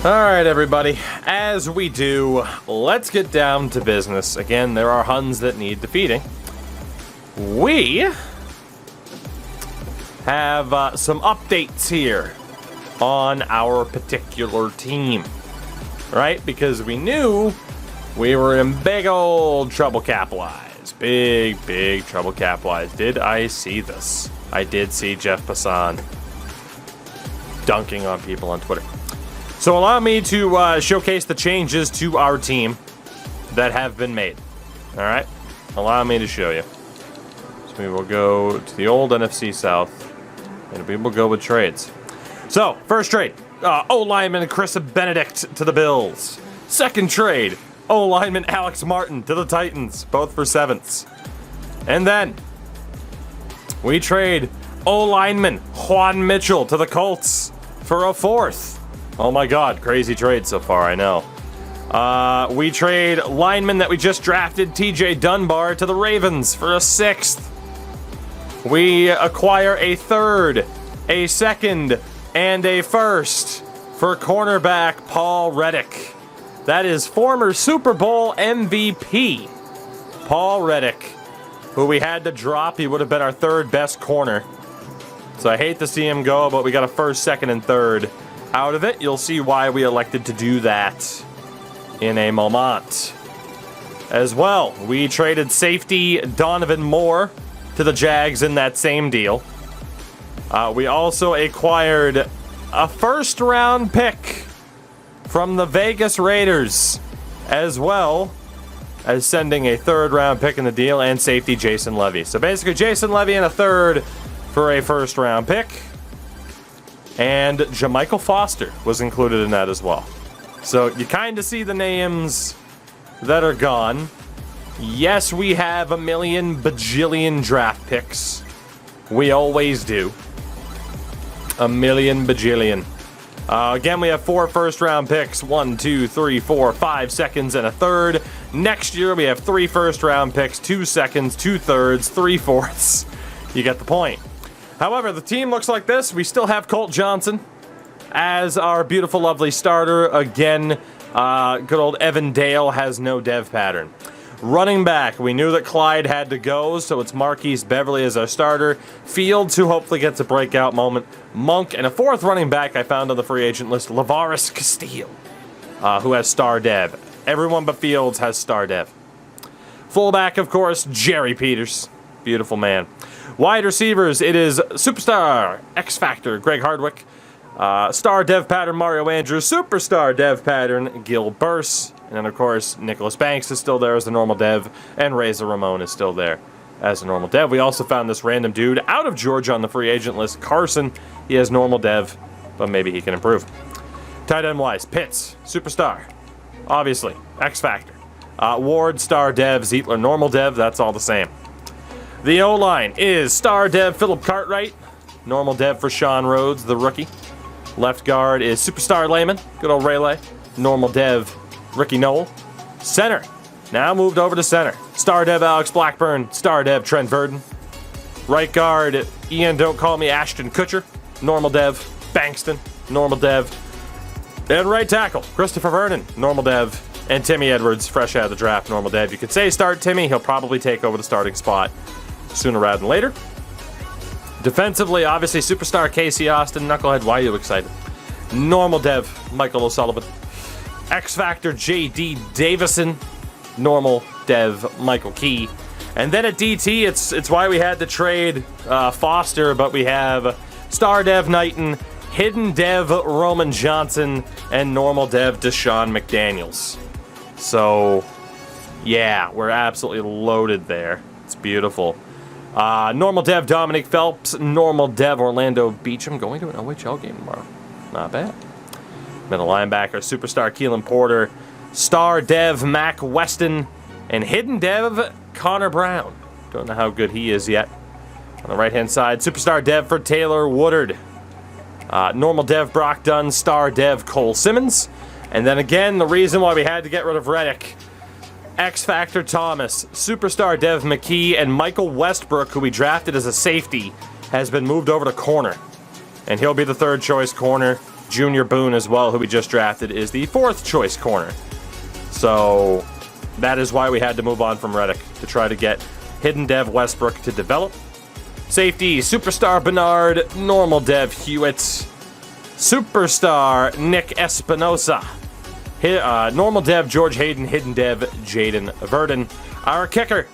Alright, everybody, as we do, let's get down to business. Again, there are Huns that need defeating. We have some updates here on our particular team, right? Because we knew we were in big old trouble cap-wise. Big trouble cap-wise. Did I see this? I did see Jeff Passan dunking on people on Twitter. So allow me to showcase the changes to our team that have been made. All right? Allow me to show you. So we will go to the old NFC South, and we will go with trades. So, first trade, O-lineman Chris Benedict to the Bills. Second trade, O-lineman Alex Martin to the Titans, both for 7ths. And then, we trade O-lineman Juan Mitchell to the Colts for a 4th. Oh my god, crazy trade so far, I know. We trade lineman that we just drafted, TJ Dunbar, to the Ravens for a 6th. We acquire a 3rd, a 2nd, and a 1st for cornerback Paul Reddick. That is former Super Bowl MVP Paul Reddick, who we had to drop. He would have been our 3rd best corner. So I hate to see him go, but we got a 1st, 2nd, and 3rd out of it. You'll see why we elected to do that in a moment. As well, we traded safety Donovan Moore to the Jags in that same deal. We also acquired a 1st-round pick from the Vegas Raiders, as well as sending a 3rd-round pick in the deal and safety Jason Levy. So basically, Jason Levy and a 3rd for a 1st-round pick. And Jermichael Foster was included in that as well. So you kind of see the names that are gone. Yes, we have a million bajillion draft picks. We always do. A million bajillion. Again, we have 4 1st-round picks. 1, 2, 3, 4, 5 seconds, and a 3rd. Next year, we have 3 1st-round picks, 2 seconds, 2 thirds, 3 fourths. You get the point. However, the team looks like this. We still have Colt Johnson as our beautiful, lovely starter. Again, good old Evan Dale has no dev pattern. Running back, we knew that Clyde had to go, so it's Marquise Beverly as our starter. Fields, who hopefully gets a breakout moment. Monk, and a 4th running back I found on the free agent list, Lavaris Castillo, who has star dev. Everyone but Fields has star dev. Fullback, of course, Jerry Peters. Beautiful man. Wide receivers, it is Superstar, X-Factor, Greg Hardwick. Star Dev Pattern, Mario Andrews. Superstar Dev Pattern, Gil Burse. And then, of course, Nicholas Banks is still there as the normal dev. And Reza Ramon is still there as the normal dev. We also found this random dude out of Georgia on the free agent list, Carson. He has normal dev, but maybe he can improve. Tight end-wise, Pitts, Superstar. Obviously, X-Factor. Ward, Star Dev, Zietler, normal dev. That's all the same. The O-line is Star Dev Philip Cartwright. Normal dev for Sean Rhodes, the rookie. Left guard is Superstar Layman. Good old Rayleigh. Normal dev Ricky Noel. Center. Now moved over to center. Star dev Alex Blackburn. Star dev Trent Verdon. Right guard Ian Don't Call Me Ashton Kutcher. Normal dev Bankston. Normal dev. And right tackle Christopher Vernon. Normal dev. And Timmy Edwards, fresh out of the draft, normal dev. You could say start Timmy. He'll probably take over the starting spot sooner rather than later. Defensively, obviously, Superstar Casey Austin. Knucklehead, why are you excited? Normal dev, Michael O'Sullivan. X-Factor, J.D. Davison. Normal dev, Michael Key. And then at DT, it's why we had to trade Foster, but we have Star Dev Knighton, Hidden Dev Roman Johnson, and Normal Dev Deshaun McDaniels. So, yeah, we're absolutely loaded there. It's beautiful. Normal Dev Dominic Phelps, Normal Dev Orlando Beecham, going to an OHL game tomorrow. Not bad. Middle linebacker, Superstar Keelan Porter, Star Dev Mac Weston, and Hidden Dev Connor Brown. Don't know how good he is yet. On the right-hand side, Superstar Dev for Taylor Woodard. Normal Dev Brock Dunn, Star Dev Cole Simmons. And then again, the reason why we had to get rid of Reddick, X-Factor Thomas, Superstar Dev McKee, and Michael Westbrook, who we drafted as a safety, has been moved over to corner. And he'll be the 3rd choice corner. Junior Boone as well, who we just drafted, is the 4th choice corner. So that is why we had to move on from Reddick to try to get Hidden Dev Westbrook to develop. Safety, Superstar Bernard, Normal Dev Hewitt, Superstar Nick Espinosa, Normal Dev George Hayden, Hidden Dev Jaden Verdon. Our kicker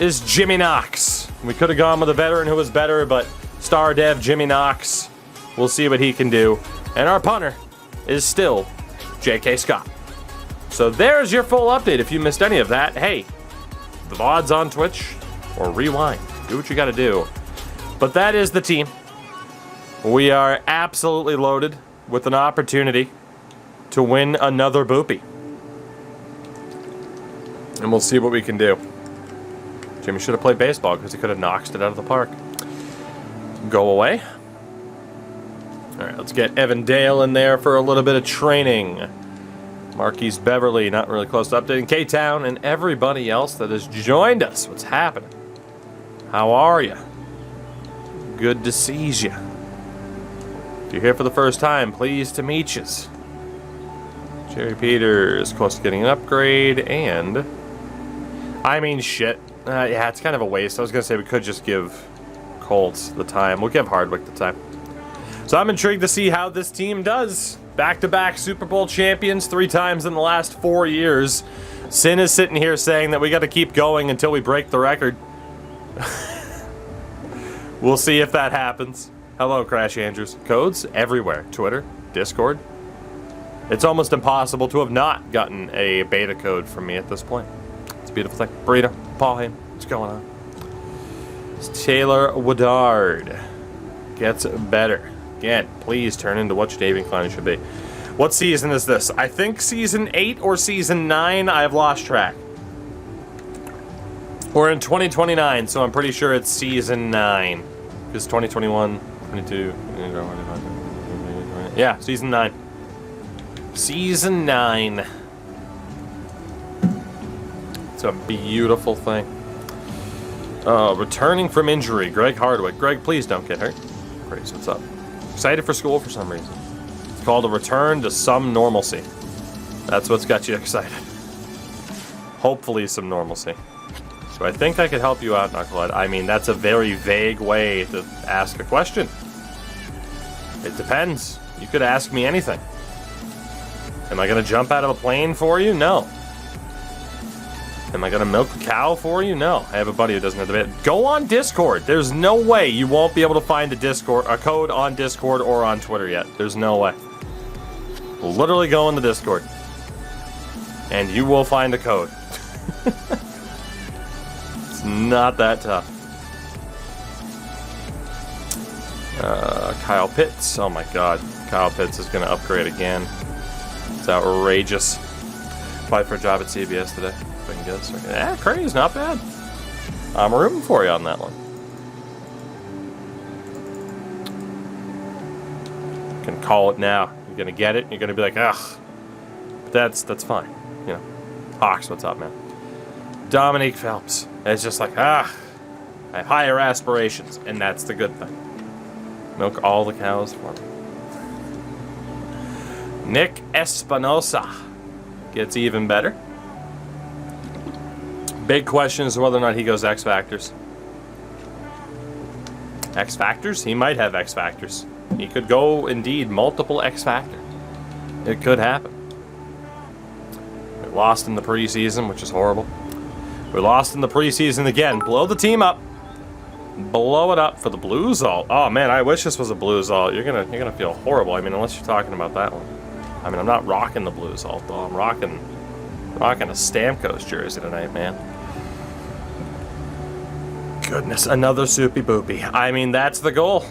is Jimmy Knox. We could have gone with a veteran who was better, but Star Dev Jimmy Knox. We'll see what he can do. And our punter is still J.K. Scott. So there's your full update. If you missed any of that, hey, the VOD's on Twitch or rewind. Do what you got to do. But that is the team. We are absolutely loaded with an opportunity to win another Boopy. And we'll see what we can do. Jimmy should have played baseball because he could have knocked it out of the park. Go away. All right, let's get Evan Dale in there for a little bit of training. Marquise Beverly, not really close to updating. K-Town and everybody else that has joined us. What's happening? How are you? Good to see you. If you're here for the first time, pleased to meet you. Jerry Peters, close to getting an upgrade, and... I mean, shit. Yeah, it's kind of a waste. I was going to say we could just give Colts the time. We'll give Hardwick the time. So I'm intrigued to see how this team does. Back-to-back Super Bowl champions 3 times in the last 4 years. Sin is sitting here saying that we got to keep going until we break the record. We'll see if that happens. Hello, Crash Andrews. Codes everywhere. Twitter, Discord. It's almost impossible to have not gotten a beta code from me at this point. It's a beautiful thing. Burrito, Paul Hain, what's going on? It's Taylor Woodard. Gets better. Again, please turn into what your David Klein should be. What season is this? I think season 8 or season 9. I have lost track. We're in 2029, so I'm pretty sure it's season 9. Because 2021, 22... Yeah, season 9. Season 9. It's a beautiful thing. Returning from injury, Greg Hardwick. Greg, please don't get hurt. Grace, what's up? Excited for school for some reason. It's called a return to some normalcy. That's what's got you excited. Hopefully some normalcy. So I think I could help you out, Knucklehead. I mean, that's a very vague way to ask a question. It depends. You could ask me anything. Am I going to jump out of a plane for you? No. Am I going to milk a cow for you? No. I have a buddy who doesn't have the bit. Go on Discord. There's no way you won't be able to find a code on Discord or on Twitter yet. There's no way. We'll literally go in the Discord. And you will find a code. It's not that tough. Kyle Pitts. Oh my god. Kyle Pitts is going to upgrade again. It's outrageous. Applied for a job at CBS today. If I can get it. Yeah, Craig's not bad. I'm rooting for you on that one. You can call it now. You're going to get it. You're going to be like, ugh. But that's fine. You know. Hawks, what's up, man? Dominique Phelps. It's just like, I have higher aspirations, and that's the good thing. Milk all the cows for me. Nick Espinosa gets even better. Big question is whether or not he goes X Factors. X Factors? He might have X Factors. He could go, indeed, multiple X Factor. It could happen. We lost in the preseason, which is horrible. We lost in the preseason again. Blow the team up. Blow it up for the Blues alt. Oh man, I wish this was a Blues alt. You're gonna feel horrible. I mean, unless you're talking about that one. I mean, I'm not rocking the Blues alt though. I'm rocking a Stamkos jersey tonight, man. Goodness, another soupy boopy. I mean, that's the goal.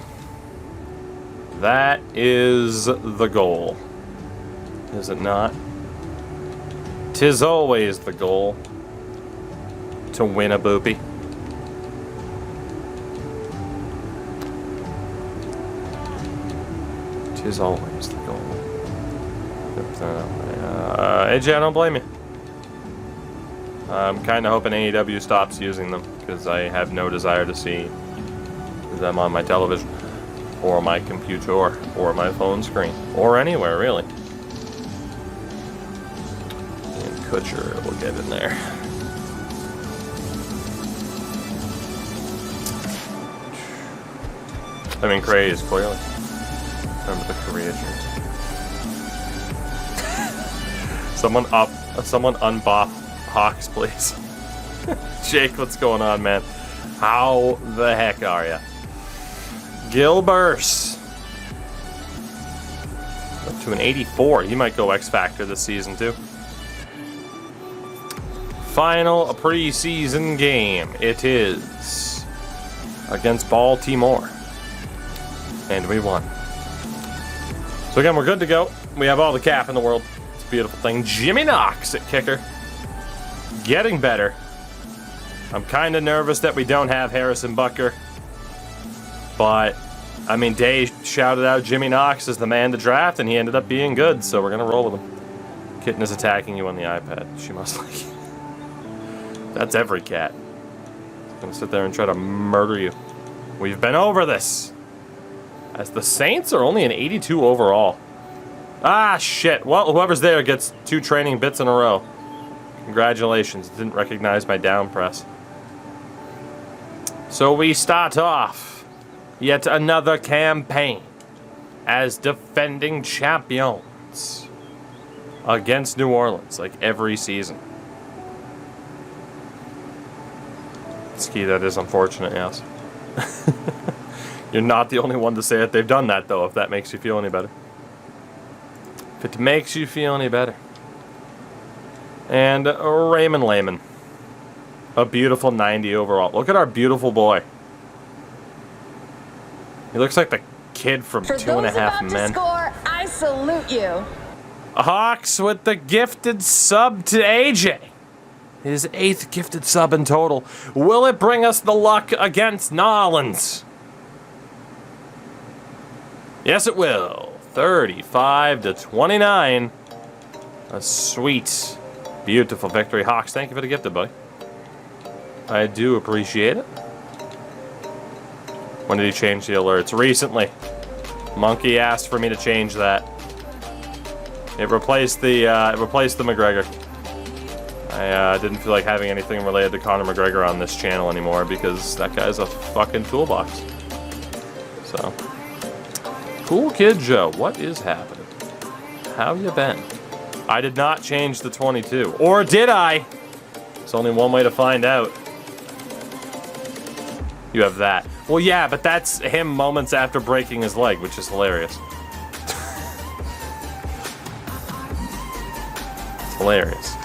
That is the goal. Is it not? 'Tis always the goal to win a boopy. Is always the goal. AJ, I don't blame you. I'm kind of hoping AEW stops using them because I have no desire to see them on my television. or my computer, or my phone screen, or anywhere, really. And Kutcher will get in there. I mean, Craze, clearly. Remember the Korea jersey. Someone unbop Hawks, please. Jake, what's going on, man? How the heck are ya? Gilbers. Up to an 84. He might go X Factor this season, too. Final preseason game. It is against Baltimore. And we won. So again, we're good to go. We have all the cap in the world. It's a beautiful thing. Jimmy Knox at kicker. Getting better. I'm kind of nervous that we don't have Harrison Butker. But, I mean, Day shouted out Jimmy Knox as the man to draft, and he ended up being good, so we're going to roll with him. Kitten is attacking you on the iPad. She must like you. That's every cat. Going to sit there and try to murder you. We've been over this. As the Saints are only an 82 overall. Ah, shit. Well, whoever's there gets 2 training bits in a row. Congratulations. Didn't recognize my down press. So we start off yet another campaign as defending champions against New Orleans, like every season. Ski, that is unfortunate, yes. You're not the only one to say it. They've done that, though, if that makes you feel any better. If it makes you feel any better. And Raymond Lehman. A beautiful 90 overall. Look at our beautiful boy. He looks like the kid from Two and a Half Men. Score, I salute you. Hawks with the gifted sub to AJ. His 8th gifted sub in total. Will it bring us the luck against Nolans? Yes, it will. 35-29. A sweet, beautiful victory. Hawks, thank you for the gifted, buddy. I do appreciate it. When did he change the alerts? Recently. Monkey asked for me to change that. It replaced the McGregor. I didn't feel like having anything related to Conor McGregor on this channel anymore because that guy's a fucking toolbox. So, cool kid Joe, what is happening? How you been? I did not change the 22, or did I? There's only one way to find out. You have that. Well, yeah, but that's him moments after breaking his leg, which is hilarious. It's hilarious.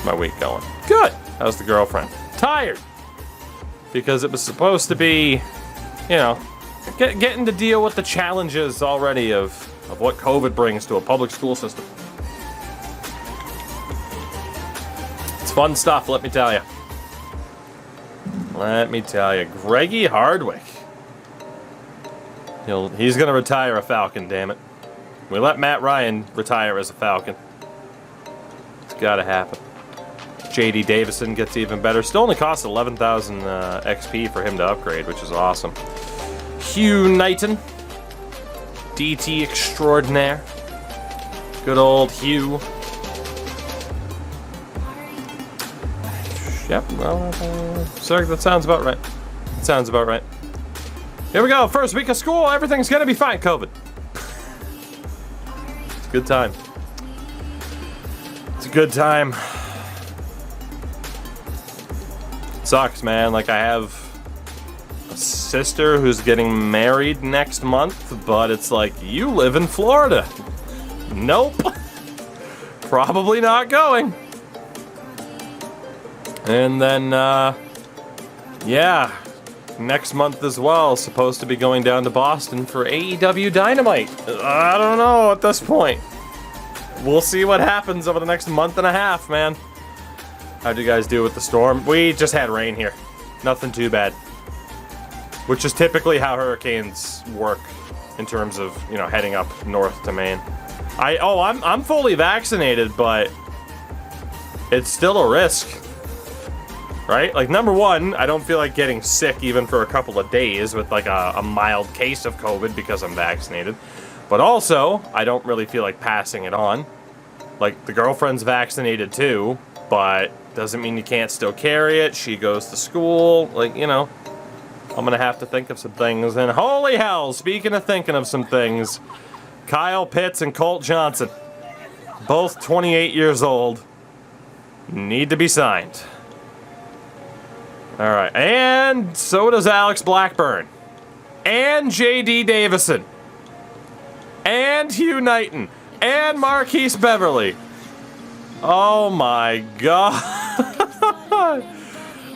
My week going? Good. How's the girlfriend? Tired. Because it was supposed to be, you know, getting to deal with the challenges already of what COVID brings to a public school system. It's fun stuff, let me tell you. Let me tell you. Greggy Hardwick. He's going to retire a Falcon, damn it. We let Matt Ryan retire as a Falcon. It's got to happen. J.D. Davison gets even better. Still only costs 11,000 XP for him to upgrade, which is awesome. Hugh Knighton. DT extraordinaire. Good old Hugh. Yep, well, sir, that sounds about right. That sounds about right. Here we go, first week of school, everything's gonna be fine, COVID. It's a good time. It's a good time. Sucks, man, like I have a sister who's getting married next month, but it's like, you live in Florida. Nope. Probably not going. And then, yeah, next month as well, supposed to be going down to Boston for AEW Dynamite. I don't know at this point. We'll see what happens over the next month and a half, man. How'd you guys do with the storm? We just had rain here. Nothing too bad. Which is typically how hurricanes work in terms of, you know, heading up north to Maine. I'm fully vaccinated, but it's still a risk. right? Like, number one, I don't feel like getting sick even for a couple of days with like a mild case of COVID because I'm vaccinated. But also, I don't really feel like passing it on. Like, the girlfriend's vaccinated too, but doesn't mean you can't still carry it. She goes to school. Like, you know, I'm gonna have to think of some things. And holy hell, speaking of thinking of some things, Kyle Pitts and Colt Johnson, both 28 years old, need to be signed. All right, and so does Alex Blackburn, and J.D. Davison, and Hugh Knighton, and Marquise Beverly. Oh my God.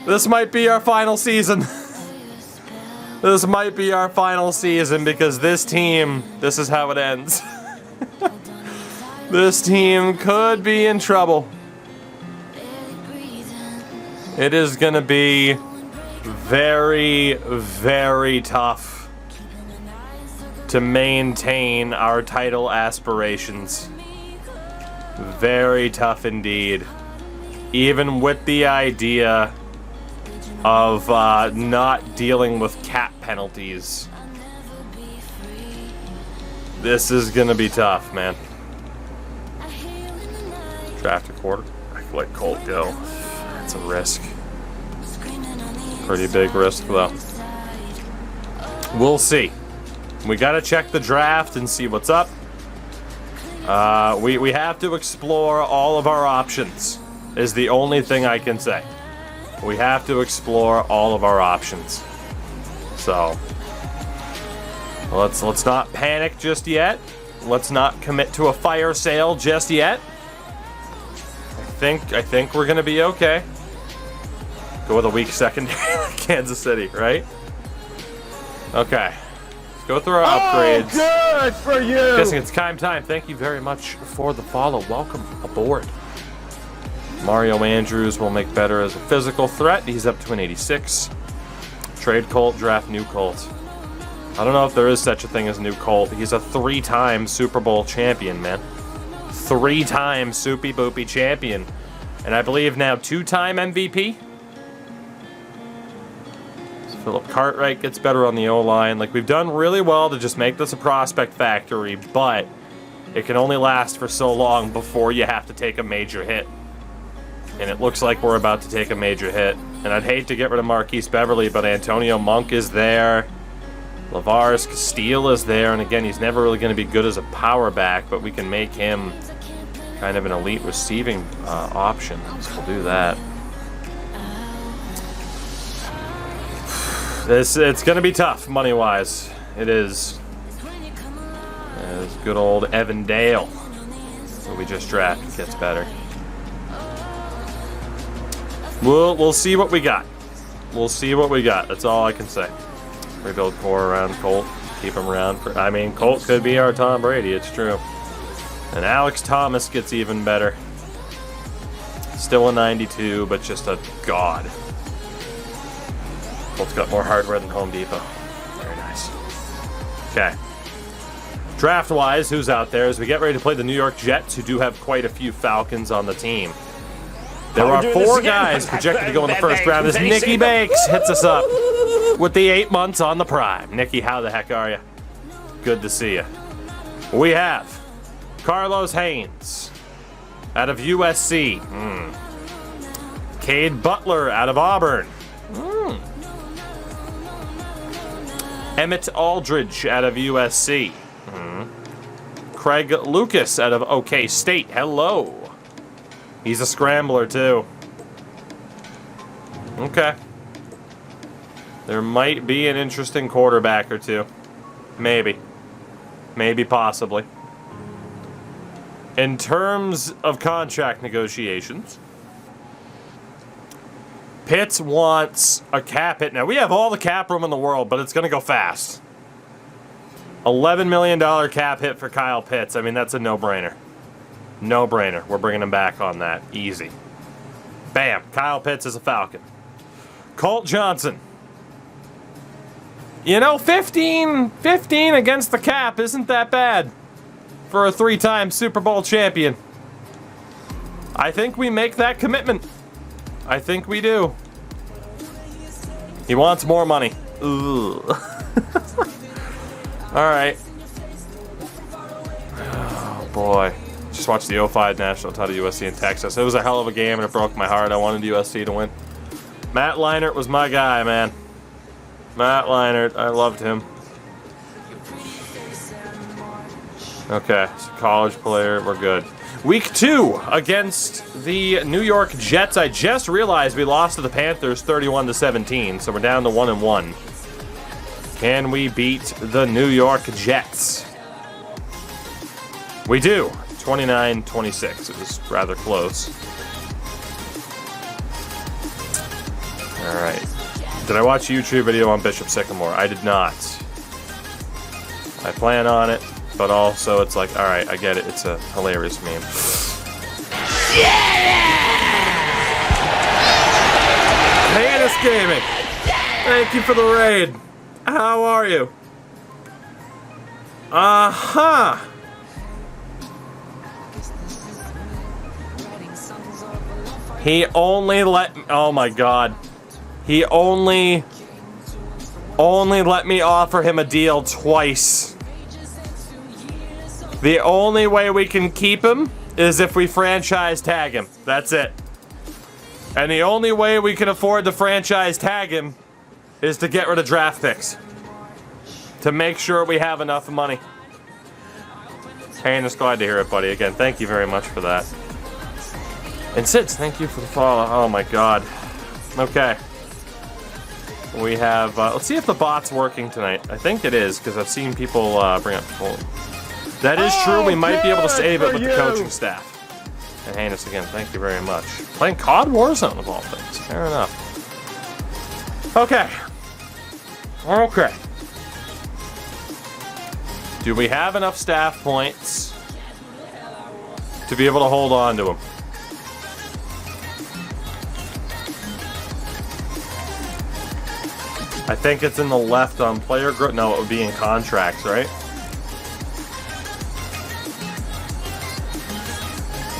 This might be our final season. This might be our final season because this team, this is how it ends. This team could be in trouble. It is going to be very, very tough to maintain our title aspirations. Very tough indeed. Even with the idea of not dealing with cap penalties. This is going to be tough, man. Draft a quarter. I can let Colt go. It's a risk. Pretty big risk, though. We'll see. We gotta check the draft and see what's up. We have to explore all of our options, is the only thing I can say. We have to explore all of our options. So, let's not panic just yet. Let's not commit to a fire sale just yet. I think we're gonna be okay. Go with a weak secondary like Kansas City, right? Okay. Let's go through our upgrades. Good for you! Guessing it's time. Thank you very much for the follow. Welcome aboard. Mario Andrews will make better as a physical threat. He's up to an 86. Trade Colt, draft new Colt. I don't know if there is such a thing as new Colt. He's a 3-time Super Bowl champion, man. 3-time Soupy Boopy champion. And I believe now 2-time MVP. Philip Cartwright gets better on the O-line. Like, we've done really well to just make this a prospect factory, but it can only last for so long before you have to take a major hit. And it looks like we're about to take a major hit. And I'd hate to get rid of Marquise Beverly, but Antonio Monk is there. Lavaris Castile is there. And again, he's never really going to be good as a power back, but we can make him kind of an elite receiving option. So we'll do that. It's going to be tough, money-wise. It is. As good old Evan Dale, who we just drafted, gets better. We'll see what we got. We'll see what we got. That's all I can say. Rebuild core around Colt. Keep him around for... I mean, Colt could be our Tom Brady. It's true. And Alex Thomas gets even better. Still a 92, but just a god. Colt's got more hardware than Home Depot. Very nice. Okay. Draft-wise, who's out there as we get ready to play the New York Jets, who do have quite a few Falcons on the team. There are 4 guys projected to go in the first round as Nikki Bakes hits us up with the 8 months on the prime. Nikki, how the heck are you? Good to see you. We have Carlos Haynes out of USC. Cade Butler out of Auburn. Emmett Aldridge out of USC. Craig Lucas out of OK State. Hello. He's a scrambler, too. Okay. There might be an interesting quarterback or two. Maybe. Maybe, possibly. In terms of contract negotiations, Pitts wants a cap hit. Now, we have all the cap room in the world, but it's going to go fast. $11 million cap hit for Kyle Pitts. I mean, that's a no-brainer. No-brainer. We're bringing him back on that. Easy. Bam. Kyle Pitts is a Falcon. Colt Johnson. You know, 15 against the cap isn't that bad for a 3-time Super Bowl champion. I think we make that commitment. I think we do. He wants more money. Ugh. Alright. Oh, boy. Just watched the 05 National Title USC in Texas. It was a hell of a game, and it broke my heart. I wanted USC to win. Matt Leinart was my guy, man. Matt Leinart. I loved him. Okay, so college player. We're good. Week 2 against the New York Jets. I just realized we lost to the Panthers 31-17, so we're down to 1-1. Can we beat the New York Jets? We do. 29-26. It was rather close. All right. Did I watch a YouTube video on Bishop Sycamore? I did not. I plan on it, but also it's like, all right, I get it. It's a hilarious meme. Heinous Gaming. Thank you for the raid. How are you? Uh-huh. He only let me, oh my god. He only let me offer him a deal twice. The only way we can keep him is if we franchise tag him. That's it. And the only way we can afford to franchise tag him is to get rid of draft picks. To make sure we have enough money. Hey, just glad to hear it, buddy. Again, thank you very much for that. And Sids, thank you for the follow. Oh my god. Okay. We have, let's see if the bot's working tonight. I think it is, because I've seen people bring up phone. That is true. We might be able to save it with the coaching staff. And Heinous, again, thank you very much. Playing COD Warzone of all things. Fair enough. Okay. Okay. Do we have enough staff points to be able to hold on to him? I think it's in the left on player group. No, it would be in contracts, right?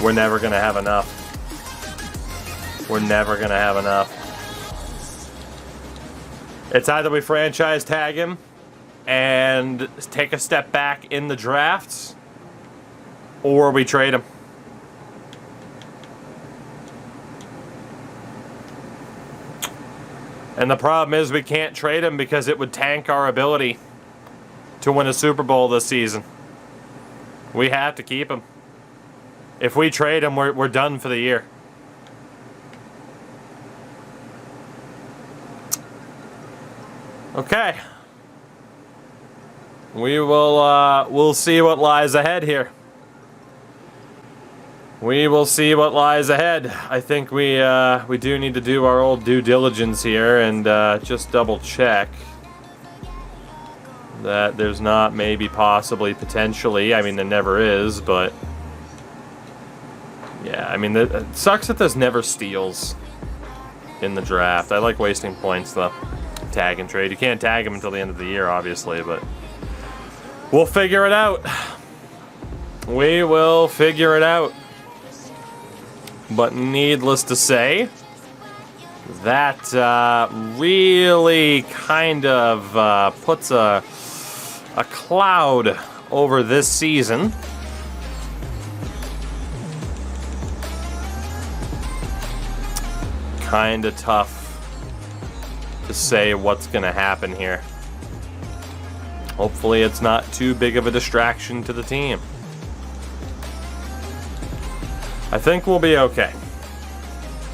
We're never going to have enough. We're never going to have enough. It's either we franchise tag him and take a step back in the drafts, or we trade him. And the problem is we can't trade him because it would tank our ability to win a Super Bowl this season. We have to keep him. If we trade him, we're done for the year. Okay. We will we'll see what lies ahead here. We will see what lies ahead. I think we do need to do our old due diligence here and just double check that there's not maybe possibly potentially. I mean, there never is, but yeah, I mean, it sucks that there's never steals in the draft. I like wasting points though. Tag and trade. You can't tag them until the end of the year, obviously, but we'll figure it out. We will figure it out. But needless to say, that really kind of puts a cloud over this season. Kind of tough to say what's going to happen here. Hopefully it's not too big of a distraction to the team. I think we'll be okay.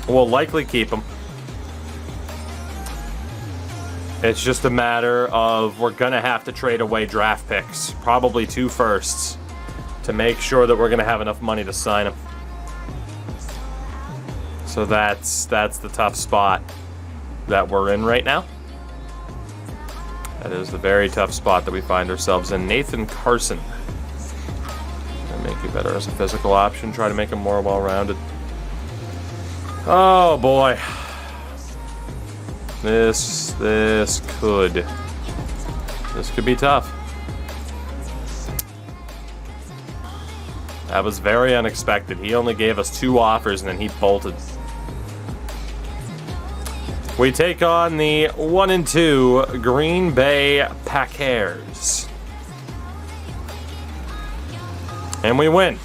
We'll likely keep him. It's just a matter of we're going to have to trade away draft picks, probably 2 firsts, to make sure that we're going to have enough money to sign him. So that's the tough spot that we're in right now. That is the very tough spot that we find ourselves in. Nathan Carson. Make you better as a physical option. Try to make him more well-rounded. Oh boy. This could be tough. That was very unexpected. He only gave us 2 offers and then he bolted. we take on the 1-2 Green Bay Packers. And we win.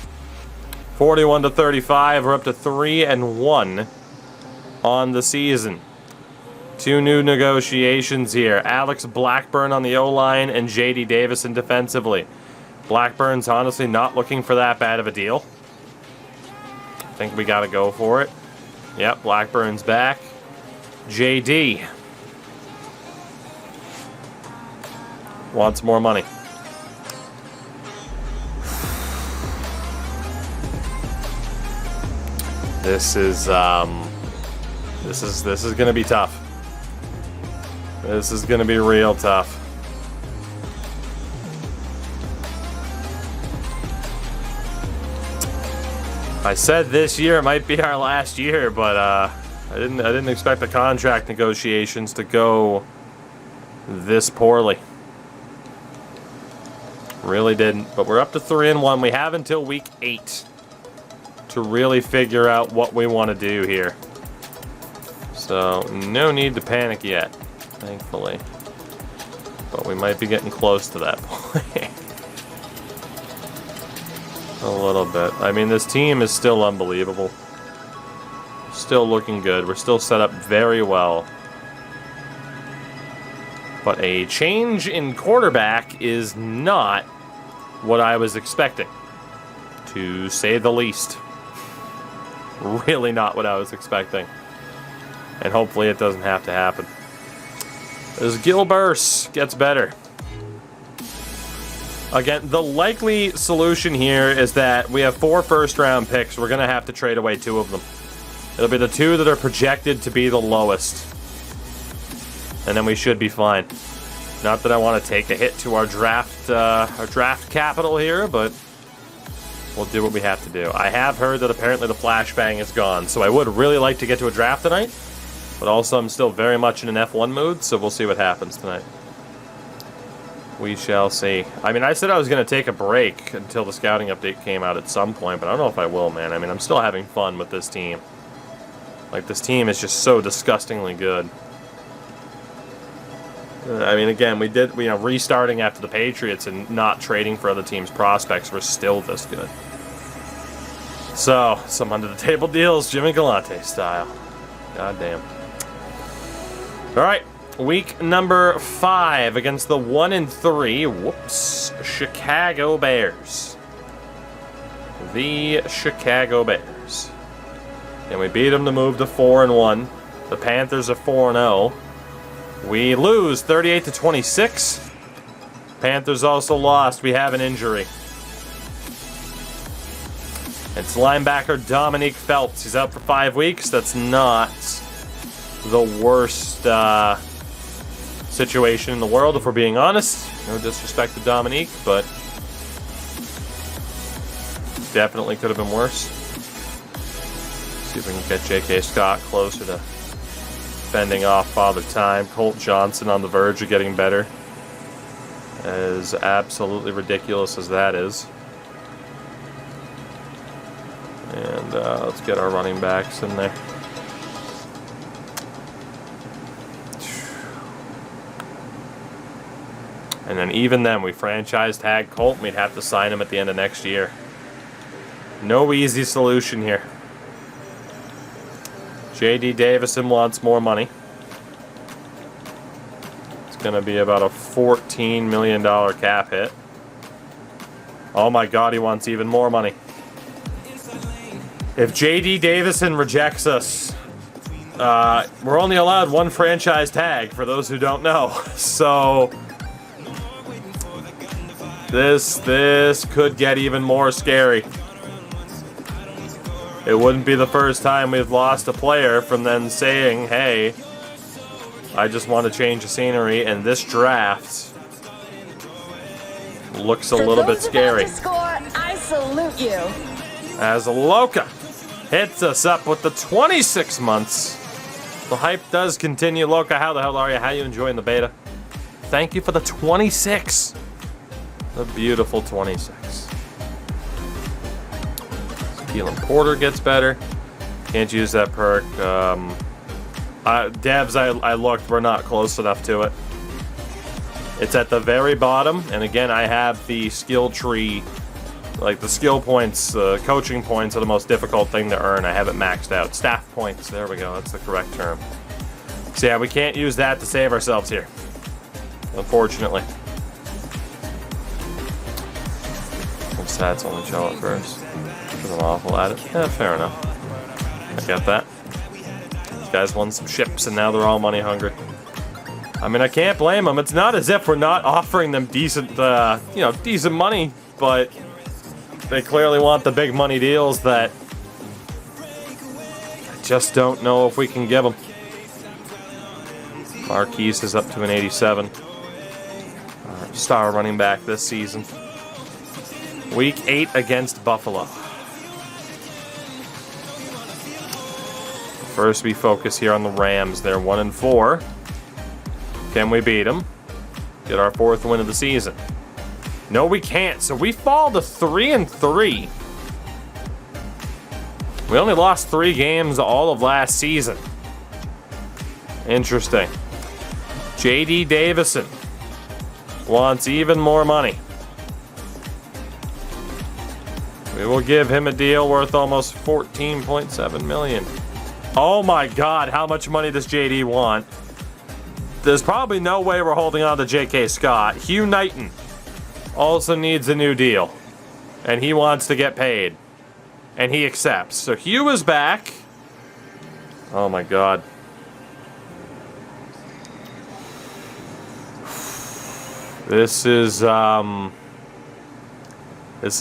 41-35. We're up to 3-1 on the season. 2 new negotiations here. Alex Blackburn on the O-line and J.D. Davison defensively. Blackburn's honestly not looking for that bad of a deal. I think we got to go for it. Yep, Blackburn's back. J.D. wants more money. This is gonna be tough. This is gonna be real tough. I said this year might be our last year, but I didn't expect the contract negotiations to go this poorly. Really didn't. But we're up to 3-1. We have until week 8 to really figure out what we want to do here. So no need to panic yet, thankfully. But we might be getting close to that point. A little bit. I mean, this team is still unbelievable. Still looking good. We're still set up very well. But a change in quarterback is not what I was expecting, to say the least. Really not what I was expecting. And hopefully it doesn't have to happen. As Gilbert gets better. Again, the likely solution here is that we have 4 first-round picks. We're going to have to trade away 2 of them. It'll be the 2 that are projected to be the lowest. And then we should be fine. Not that I want to take a hit to our draft capital here, but we'll do what we have to do. I have heard that apparently the flashbang is gone, so I would really like to get to a draft tonight. But also I'm still very much in an F1 mood, so we'll see what happens tonight. We shall see. I mean, I said I was going to take a break until the scouting update came out at some point, but I don't know if I will, man. I mean, I'm still having fun with this team. Like, this team is just so disgustingly good. I mean, again, restarting after the Patriots and not trading for other teams' prospects, we're still this good. So, some under-the-table deals, Jimmy Galante style. God damn. All right. Week number 5 against the 1-3, Chicago Bears. The Chicago Bears. And we beat them to move to 4-1. The Panthers are 4-0. We lose 38-26. Panthers also lost. We have an injury. It's linebacker Dominique Phelps. He's out for 5 weeks. That's not the worst situation in the world, if we're being honest. No disrespect to Dominique, but definitely could have been worse. See if we can get J.K. Scott closer to fending off Father Time. Colt Johnson on the verge of getting better. As absolutely ridiculous as that is. And let's get our running backs in there. And then even then, we franchise tag Colt, and we'd have to sign him at the end of next year. No easy solution here. J.D. Davison wants more money. It's going to be about a $14 million cap hit. Oh my God, he wants even more money. If J.D. Davison rejects us, we're only allowed 1 franchise tag, for those who don't know. So This could get even more scary. It wouldn't be the first time we've lost a player from then saying, hey, I just want to change the scenery, and this draft looks a little bit scary. Score, I salute you. As Loka hits us up with the 26 months. The hype does continue. Loka, how the hell are you? How you enjoying the beta? Thank you for the 26. The beautiful 26. Keelan Porter gets better. Can't use that perk. Devs, I looked, we're not close enough to it. It's at the very bottom, and again, I have the skill tree, like the skill points, coaching points are the most difficult thing to earn. I have it maxed out. Staff points, there we go, that's the correct term. So yeah, we can't use that to save ourselves here, unfortunately. Stats only show it first, because I'm awful at it. Yeah, fair enough. I get that. These guys won some ships, and now they're all money hungry. I mean, I can't blame them. It's not as if we're not offering them decent, decent money, but they clearly want the big money deals that I just don't know if we can give them. Marquise is up to an 87. Our star running back this season. Week 8 against Buffalo. First, we focus here on the Rams. They're 1-4. Can we beat them? Get our 4th win of the season. No, we can't. So we fall to 3-3. We only lost 3 games all of last season. Interesting. J.D. Davison wants even more money. We will give him a deal worth almost $14.7 million. Oh my God, how much money does JD want? There's probably no way we're holding on to J.K. Scott. Hugh Knighton also needs a new deal, and he wants to get paid, and he accepts. So Hugh is back. Oh my God. This is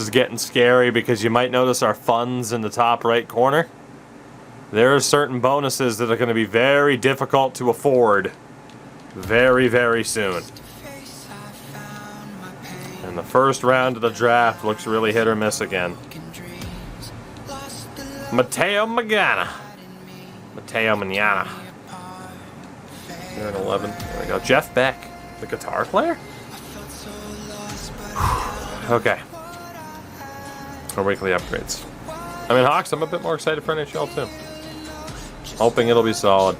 getting scary because you might notice our funds in the top right corner. There are certain bonuses that are going to be very difficult to afford very, very soon. And the first round of the draft looks really hit or miss again. Mateo Manana. They're at 11. There we go. Jeff Beck, the guitar player? Okay. Our weekly upgrades. I mean, Hawks, I'm a bit more excited for NHL too. Hoping it'll be solid.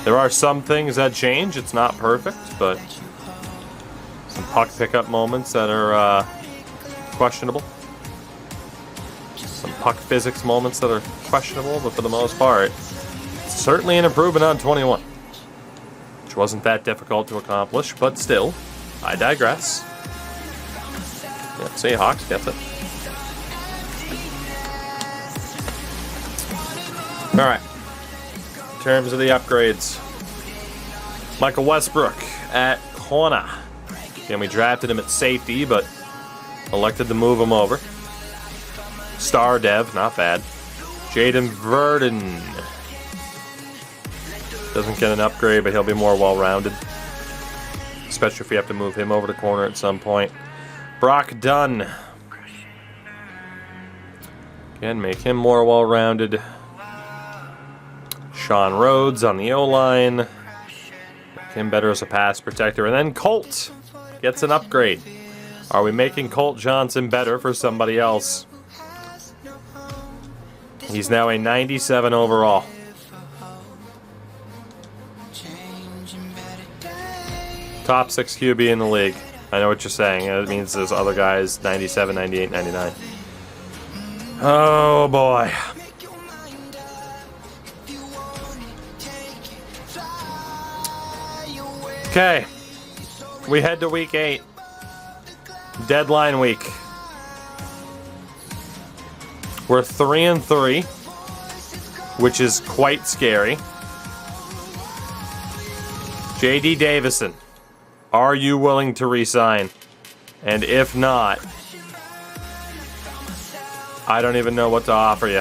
There are some things that change. It's not perfect, but some puck pickup moments that are questionable. Some puck physics moments that are questionable, but for the most part, it's certainly an improvement on 21. Which wasn't that difficult to accomplish, but still, I digress. Yeah, see, Hawks gets it. All right. In terms of the upgrades, Michael Westbrook at corner. Again, we drafted him at safety, but elected to move him over. Star Dev, not bad. Jaden Verdon. Doesn't get an upgrade, but he'll be more well-rounded. Especially if we have to move him over to corner at some point. Brock Dunn. Again, make him more well-rounded. Sean Rhodes on the O-line. Make him better as a pass protector. And then Colt gets an upgrade. Are we making Colt Johnson better for somebody else? He's now a 97 overall. Top 6 QB in the league. I know what you're saying. It means there's other guys 97, 98, 99. Oh boy. Okay. We head to week 8. Deadline week. We're 3-3, which is quite scary. J.D. Davison, are you willing to resign? And if not, I don't even know what to offer you.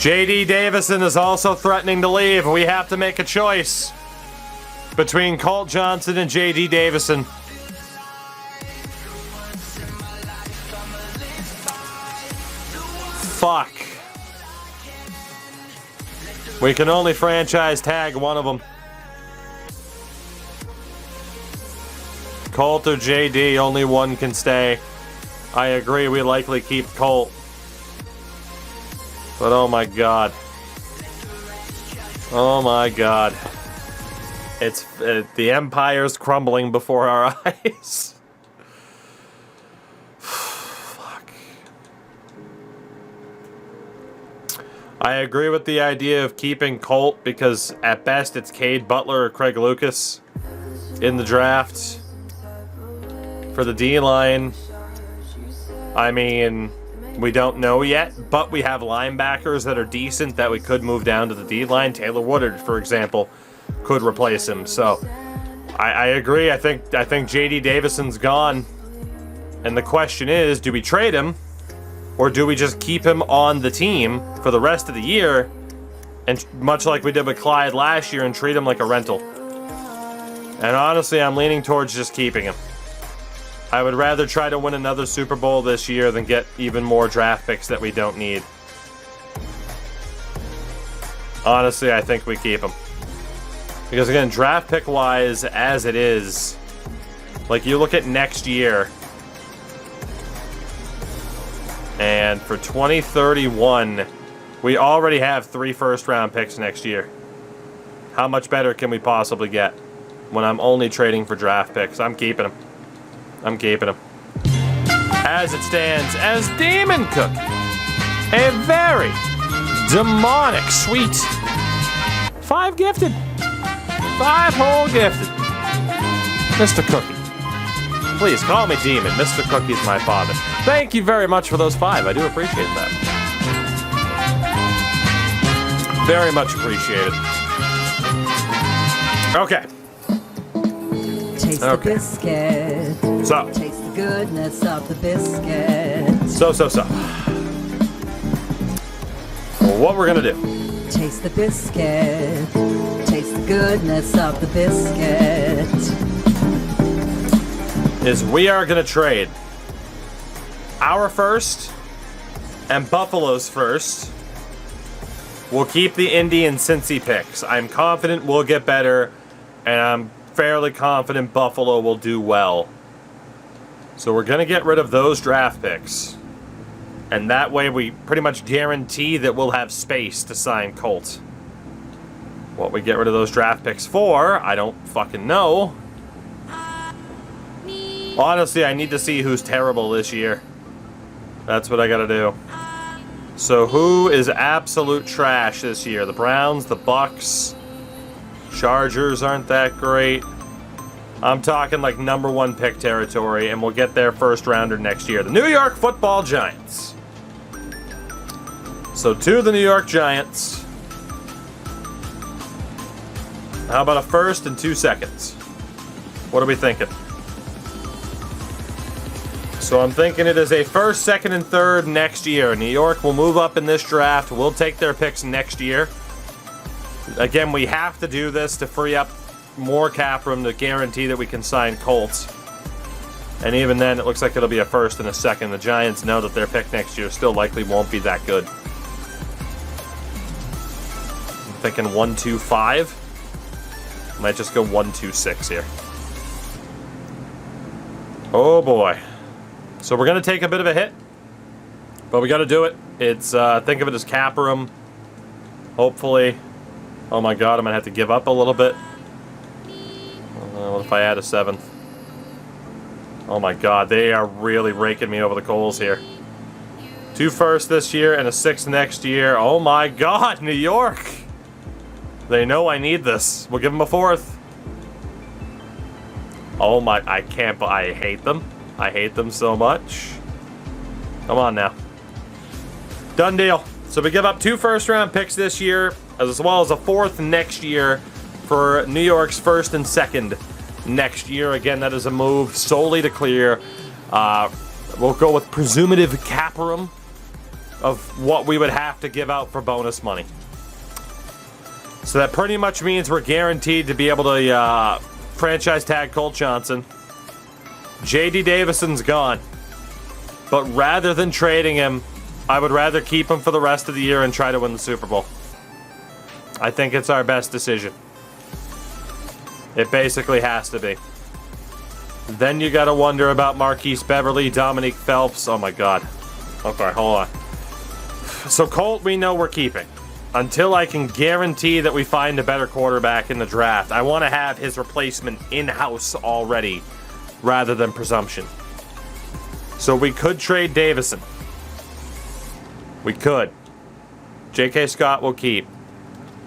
J.D. Davison is also threatening to leave. We have to make a choice between Colt Johnson and J.D. Davison. Fuck. We can only franchise tag one of them. Colt or JD, only one can stay. I agree, we likely keep Colt. But oh my god. Oh my god. It's the empire's crumbling before our eyes. Fuck. I agree with the idea of keeping Colt because at best it's Cade Butler or Craig Lucas in the draft. For the D-line, I mean, we don't know yet, but we have linebackers that are decent that we could move down to the D-line. Taylor Woodard, for example, could replace him. So I agree. I think J.D. Davison's gone. And the question is, do we trade him or do we just keep him on the team for the rest of the year and much like we did with Clyde last year and treat him like a rental? And honestly, I'm leaning towards just keeping him. I would rather try to win another Super Bowl this year than get even more draft picks that we don't need. Honestly, I think we keep him. Because again, draft pick wise, as it is, like you look at next year, and for 2031, we already have 3 first-round picks next year. How much better can we possibly get when I'm only trading for draft picks? I'm keeping them. I'm keeping him. As it stands, as Demon Cook, a very demonic sweet 5 gifted. 5 whole gifted. Mr. Cookie. Please call me Demon. Mr. Cookie's my father. Thank you very much for those 5. I do appreciate that. Very much appreciated. Okay. Taste the biscuit. So. Taste the goodness of the biscuit. So. What we're gonna do. Taste the biscuit. Taste the goodness of the biscuit. Is we are gonna trade our first and Buffalo's first. We'll keep the Indy and Cincy picks. I'm confident we'll get better, and I'm fairly confident Buffalo will do well. So we're going to get rid of those draft picks. And that way we pretty much guarantee that we'll have space to sign Colt. What we get rid of those draft picks for, I don't fucking know. Honestly, I need to see who's terrible this year. That's what I got to do. So who is absolute trash this year? The Browns, the Bucks, Chargers aren't that great. I'm talking like number 1 pick territory, and we'll get their first rounder next year. The New York Football Giants. So to the New York Giants. How about a first and 2 seconds? What are we thinking? So I'm thinking it is a first, second, and third next year. New York will move up in this draft. We'll take their picks next year. Again, we have to do this to free up more cap room to guarantee that we can sign Colts. And even then, it looks like it'll be a first and a second. The Giants know that their pick next year still likely won't be that good. I'm thinking 1-2-5. Might just go 1-2-6 here. Oh boy. So we're going to take a bit of a hit, but we got to do it. It's, think of it as cap room. Hopefully. Oh my god, I'm going to have to give up a little bit. What if I add a 7th? Oh my god, they are really raking me over the coals here. 2 firsts this year and a 6th next year. Oh my god, New York! They know I need this. We'll give them a 4th. Oh my, I hate them. I hate them so much. Come on now. Done deal. So we give up 2 first-round picks this year, as well as a 4th next year for New York's 1st and 2nd next year. Again, that is a move solely to clear. We'll go with presumptive cap room of what we would have to give out for bonus money. So that pretty much means we're guaranteed to be able to franchise tag Colt Johnson. J.D. Davison's gone. But rather than trading him, I would rather keep him for the rest of the year and try to win the Super Bowl. I think it's our best decision. It basically has to be. Then you gotta wonder about Marquise Beverly, Dominique Phelps. Oh my god. Okay, hold on. So Colt, we know we're keeping. Until I can guarantee that we find a better quarterback in the draft, I want to have his replacement in-house already, rather than presumption. So we could trade Davison. We could. J.K. Scott will keep.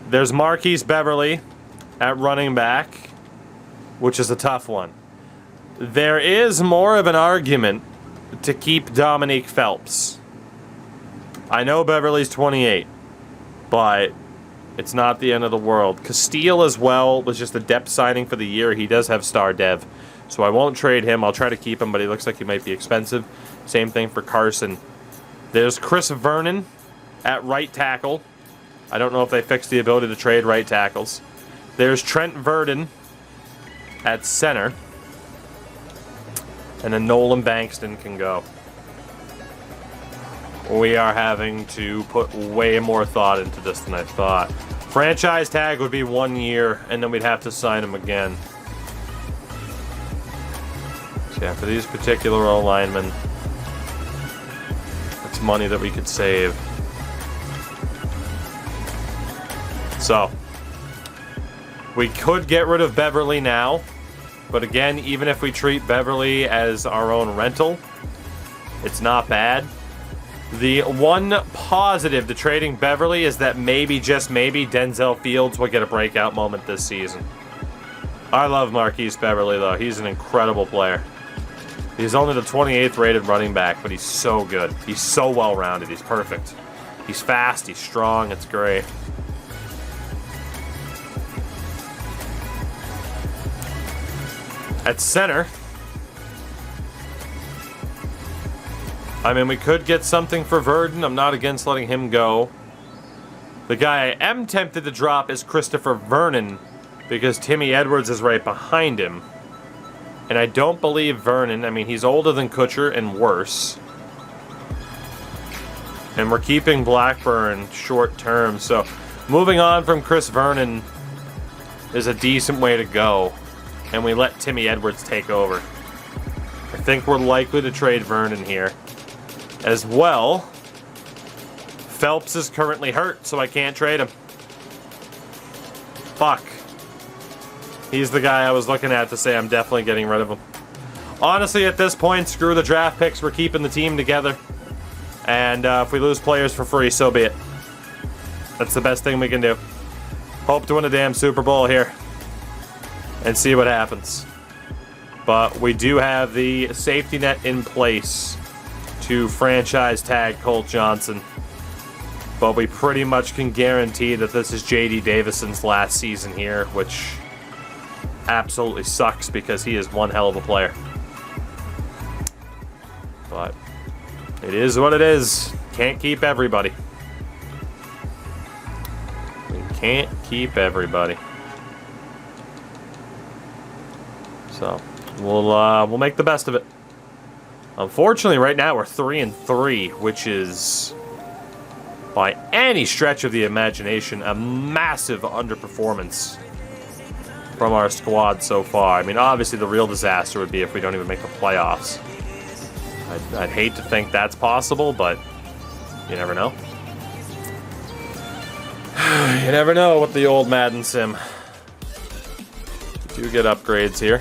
There's Marquise Beverly at running back, which is a tough one. There is more of an argument to keep Dominique Phelps. I know Beverly's 28, but it's not the end of the world. Castile as well was just a depth signing for the year. He does have star dev, so I won't trade him. I'll try to keep him, but he looks like he might be expensive. Same thing for Carson. There's Chris Vernon at right tackle. I don't know if they fixed the ability to trade right tackles. There's Trent Verdon at center. And then Nolan Bankston can go. We are having to put way more thought into this than I thought. Franchise tag would be 1 year, and then we'd have to sign him again. So yeah, for these particular O-linemen, that's money that we could save. So, we could get rid of Beverly now. But again, even if we treat Beverly as our own rental, it's not bad. The one positive to trading Beverly is that maybe, just maybe, Denzel Fields will get a breakout moment this season. I love Marquise Beverly, though. He's an incredible player. He's only the 28th rated running back, but he's so good. He's so well-rounded. He's perfect. He's fast. He's strong. It's great. At center, I mean, we could get something for Verdon. I'm not against letting him go. The guy I am tempted to drop is Christopher Vernon, because Timmy Edwards is right behind him. And I don't believe Vernon, I mean, he's older than Kutcher and worse. And we're keeping Blackburn short term, so moving on from Chris Vernon is a decent way to go. And we let Timmy Edwards take over. I think we're likely to trade Vernon here. As well, Phelps is currently hurt, so I can't trade him. Fuck. He's the guy I was looking at to say I'm definitely getting rid of him. Honestly, at this point, screw the draft picks. We're keeping the team together. And if we lose players for free, so be it. That's the best thing we can do. Hope to win a damn Super Bowl here. And see what happens. But we do have the safety net in place to franchise tag Colt Johnson. But we pretty much can guarantee that this is J.D. Davison's last season here, which absolutely sucks because he is one hell of a player. But it is what it is. Can't keep everybody. We can't keep everybody. So we'll make the best of it. Unfortunately, right now we're 3-3, which is, by any stretch of the imagination, a massive underperformance from our squad so far. I mean, obviously the real disaster would be if we don't even make the playoffs. I'd hate to think that's possible, but you never know. You never know with the old Madden sim. We do get upgrades here.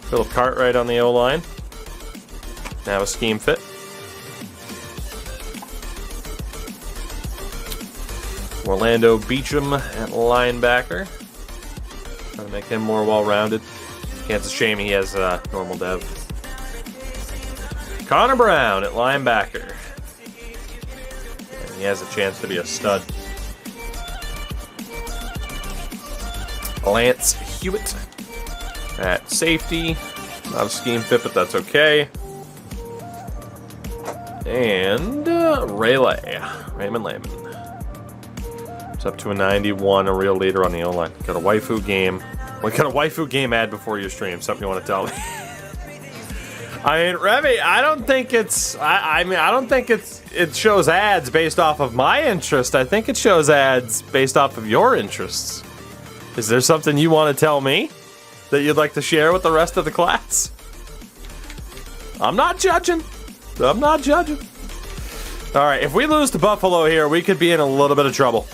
Philip Cartwright on the O-line. Now a scheme fit. Orlando Beacham at linebacker. Trying to make him more well-rounded. Yeah, it's a shame he has normal dev. Connor Brown at linebacker. And he has a chance to be a stud. Lance Hewitt at safety. Not a scheme fit, but that's okay. And Raymond Lehman. It's up to a 91, a real leader on the O-line. Got a waifu game. What kind of waifu game ad before your stream? Something you want to tell me? I mean, Remy, I don't think it's. I don't think it shows ads based off of my interest. I think it shows ads based off of your interests. Is there something you want to tell me that you'd like to share with the rest of the class? I'm not judging. I'm not judging. All right, if we lose to Buffalo here, we could be in a little bit of trouble.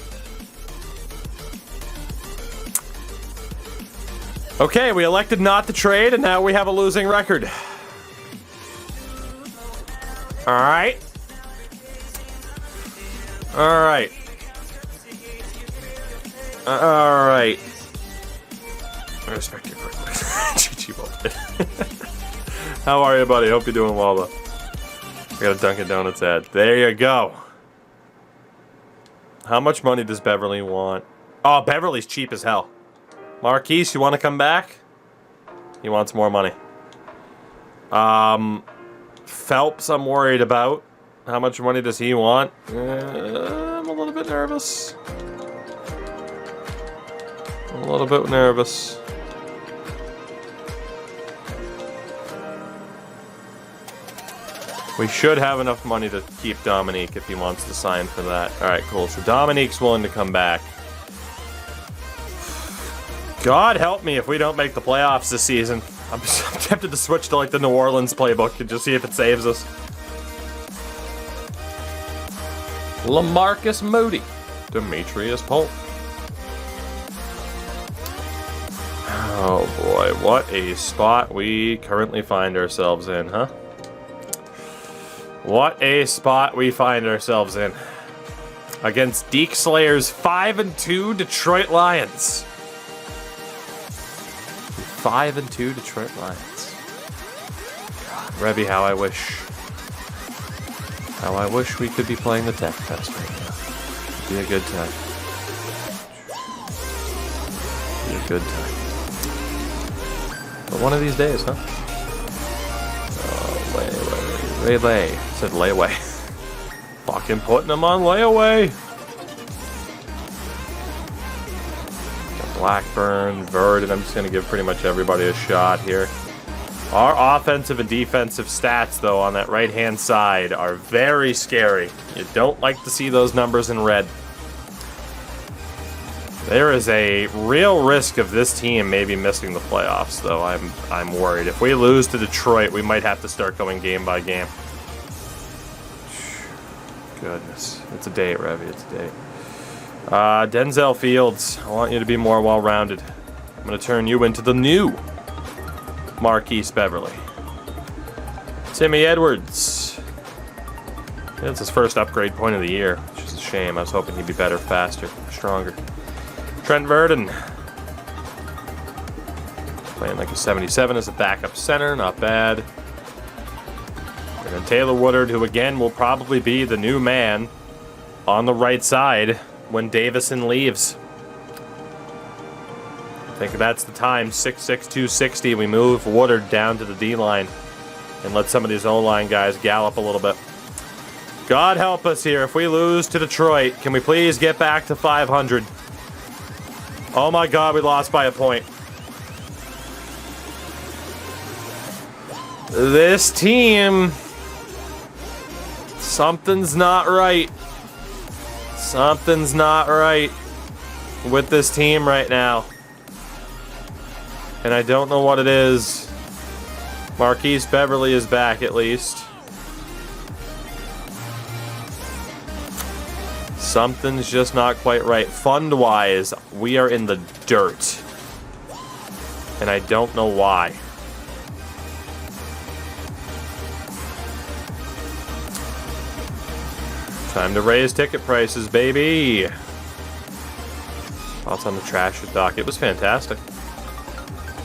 Okay, we elected not to trade, and now we have a losing record. All right. All right. All right. I respect your first. How are you, buddy? Hope you're doing well, though. I got a Dunkin' Donuts ad. There you go. How much money does Beverly want? Oh, Beverly's cheap as hell. Marquise, you want to come back? He wants more money. Phelps, I'm worried about. How much money does he want? I'm a little bit nervous. A little bit nervous. We should have enough money to keep Dominique if he wants to sign for that. Alright, cool. So Dominique's willing to come back. God help me if we don't make the playoffs this season. I'm tempted to switch to like the New Orleans playbook and just see if it saves us. LaMarcus Moody. Demetrius Polk. Oh boy, what a spot we currently find ourselves in, huh? What a spot we find ourselves in. Against Deke Slayer's 5-2 Detroit Lions. 5-2 Detroit Lions. God, Revy, how I wish we could be playing the Tech Fest right now. It'd be a good time. Be a good time. But one of these days, huh? Oh, lay. Said layaway. Fucking putting them on layaway. Blackburn, Verdon. I'm just going to give pretty much everybody a shot here. Our offensive and defensive stats, though, on that right-hand side are very scary. You don't like to see those numbers in red. There is a real risk of this team maybe missing the playoffs, though. I'm worried. If we lose to Detroit, we might have to start going game by game. Goodness. It's a date, Revy. It's a date. Denzel Fields, I want you to be more well-rounded. I'm going to turn you into the new Marquise Beverly. Timmy Edwards. That's his first upgrade point of the year, which is a shame. I was hoping he'd be better, faster, stronger. Trent Verdon. Playing like a 77 as a backup center, not bad. And then Taylor Woodard, who again will probably be the new man on the right side when Davison leaves. I think that's the time. 6'6", 260. We move Woodard down to the D-line and let some of these O-line guys gallop a little bit. God help us here. If we lose to Detroit, can we please get back to 500? Oh my God, we lost by a point. This team, something's not right. Something's not right with this team right now. And I don't know what it is. Marquise Beverly is back at least. Something's just not quite right. Fund-wise, we are in the dirt. And I don't know why. Time to raise ticket prices, baby. Thoughts on the Trash doc? It was fantastic.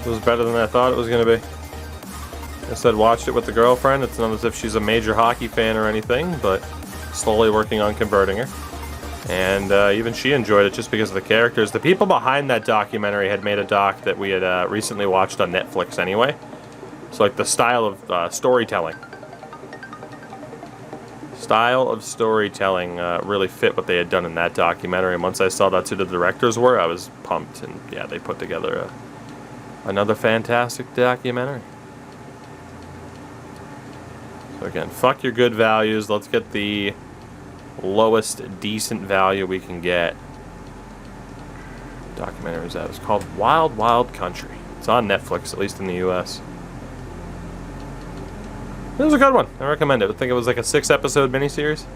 It was better than I thought it was going to be. I said watched it with the girlfriend. It's not as if she's a major hockey fan or anything, but slowly working on converting her. And even she enjoyed it just because of the characters. The people behind that documentary had made a doc that we had recently watched on Netflix anyway. So like the style of storytelling. Really fit what they had done in that documentary. And once I saw that's who the directors were, I was pumped. And yeah, they put together another fantastic documentary. So again, fuck your good values. Let's get the lowest decent value we can get. Documentary is that? It's called Wild Wild Country. It's on Netflix, at least in the US. It was a good one. I recommend it. I think it was like a 6-episode miniseries.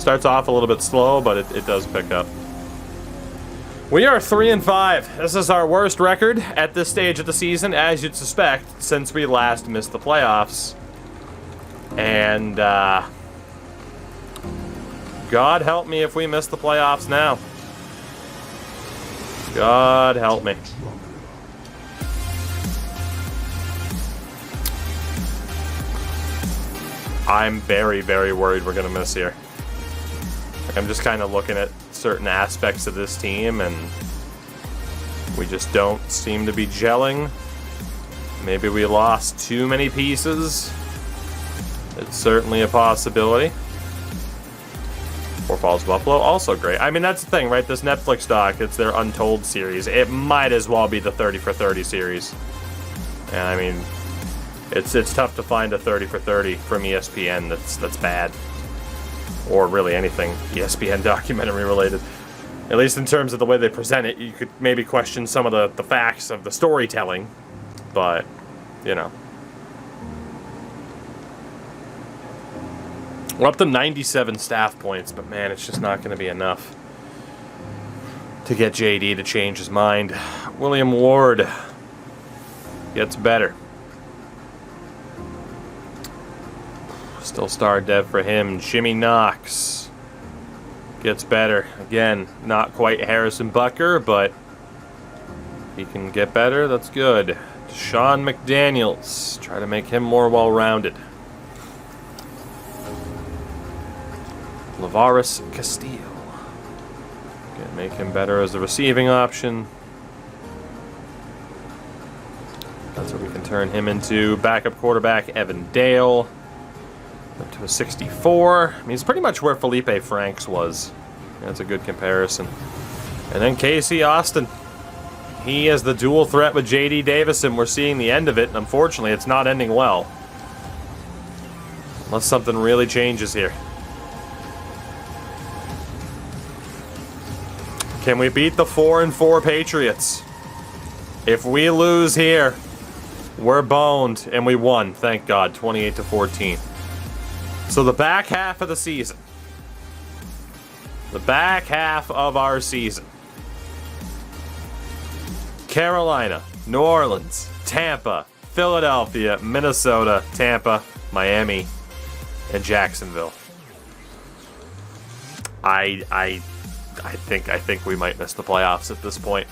Starts off a little bit slow, but it does pick up. We are 3-5. This is our worst record at this stage of the season, as you'd suspect, since we last missed the playoffs. And, God help me if we miss the playoffs now. God help me. I'm very, very worried we're going to miss here. Like, I'm just kind of looking at certain aspects of this team, and we just don't seem to be gelling. Maybe we lost too many pieces. It's certainly a possibility. Four Falls Buffalo, also great. I mean, that's the thing, right? This Netflix doc, it's their Untold series. It might as well be the 30 for 30 series. And I mean, it's tough to find a 30 for 30 from ESPN that's bad. Or really anything ESPN documentary related. At least in terms of the way they present it, you could maybe question some of the facts of the storytelling. But, you know. We're up to 97 staff points, but man, it's just not going to be enough to get JD to change his mind. William Ward gets better. Still star dev for him. Jimmy Knox gets better. Again, not quite Harrison Butker, but he can get better. That's good. Sean McDaniels. Try to make him more well-rounded. Lavaris Castillo. Gonna make him better as a receiving option. That's what we can turn him into. Backup quarterback Evan Dale. Up to a 64. I mean, he's pretty much where Felipe Franks was. That's a good comparison. And then Casey Austin. He is the dual threat with J.D. Davis, and we're seeing the end of it. And unfortunately, it's not ending well. Unless something really changes here. Can we beat the 4-4 Patriots? If we lose here, we're boned, and we won. Thank God, 28-14. So the back half of the season. The back half of our season. Carolina, New Orleans, Tampa, Philadelphia, Minnesota, Tampa, Miami, and Jacksonville. I think we might miss the playoffs at this point.